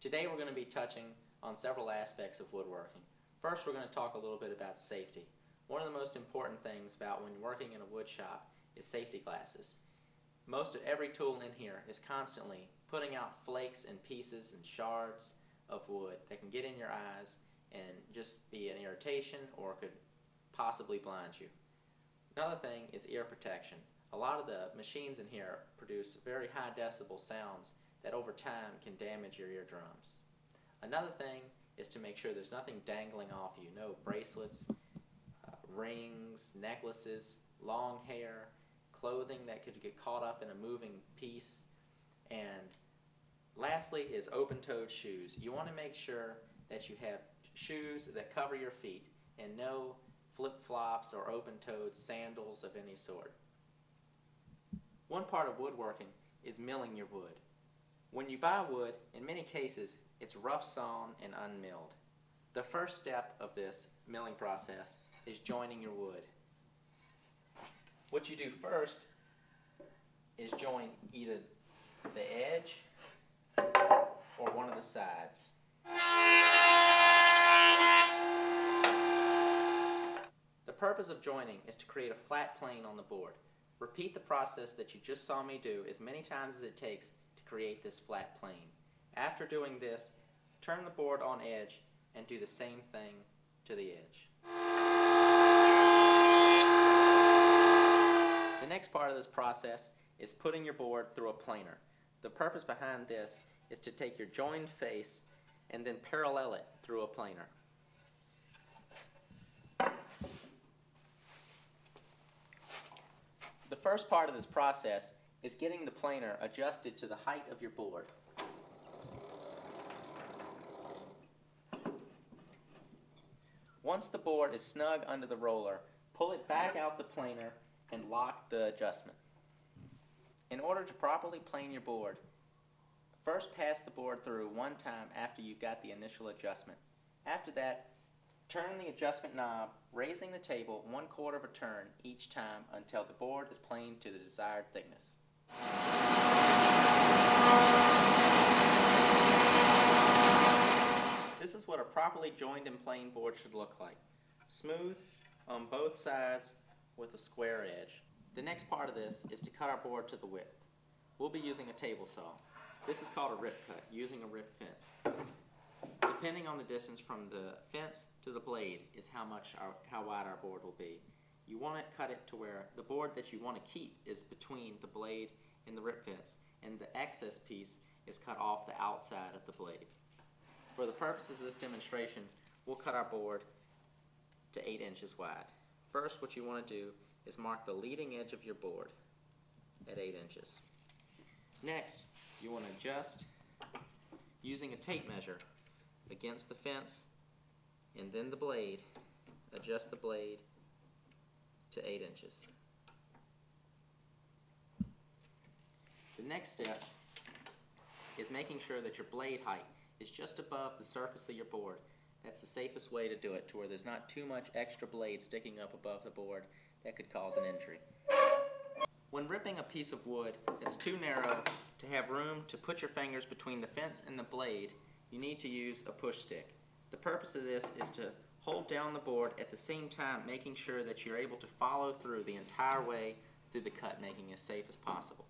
Today we're going to be touching on several aspects of woodworking. First, we're going to talk a little bit about safety. One of the most important things about when working in a wood shop is safety glasses. Most of every tool in here is constantly putting out flakes and pieces and shards of wood that can get in your eyes and just be an irritation or could possibly blind you. Another thing is ear protection. A lot of the machines in here produce very high decibel sounds that over time can damage your eardrums. Another thing is to make sure there's nothing dangling off you. No bracelets, rings, necklaces, long hair, clothing that could get caught up in a moving piece. And lastly is open-toed shoes. You want to make sure that you have shoes that cover your feet and no flip-flops or open-toed sandals of any sort. One part of woodworking is milling your wood. When you buy wood, in many cases, it's rough sawn and unmilled. The first step of this milling process is joining your wood. What you do first is join either the edge or one of the sides. The purpose of joining is to create a flat plane on the board. Repeat the process that you just saw me do as many times as it takes to create this flat plane. After doing this, turn the board on edge and do the same thing to the edge. The next part of this process is putting your board through a planer. The purpose behind this is to take your joined face and then parallel it through a planer. The first part of this process is getting the planer adjusted to the height of your board. Once the board is snug under the roller, pull it back out the planer and lock the adjustment. In order to properly plane your board, first pass the board through one time after you've got the initial adjustment. After that, turn the adjustment knob, raising the table 1/4 of a turn each time until the board is planed to the desired thickness. This is what a properly joined and planed board should look like. Smooth on both sides with a square edge. The next part of this is to cut our board to the width. We'll be using a table saw. This is called a rip cut, using a rip fence. Depending on the distance from the fence to the blade is how wide our board will be. You want to cut it to where the board that you want to keep is between the blade and the rip fence, and the excess piece is cut off the outside of the blade. For the purposes of this demonstration, we'll cut our board to 8 inches wide. First, what you want to do is mark the leading edge of your board at 8 inches. Next, you want to adjust using a tape measure against the fence and then the blade. Adjust the blade to 8 inches. The next step is making sure that your blade height is just above the surface of your board. That's the safest way to do it, to where there's not too much extra blade sticking up above the board that could cause an injury. When ripping a piece of wood that's too narrow to have room to put your fingers between the fence and the blade, you need to use a push stick. The purpose of this is to hold down the board at the same time making sure that you're able to follow through the entire way through the cut, making it as safe as possible.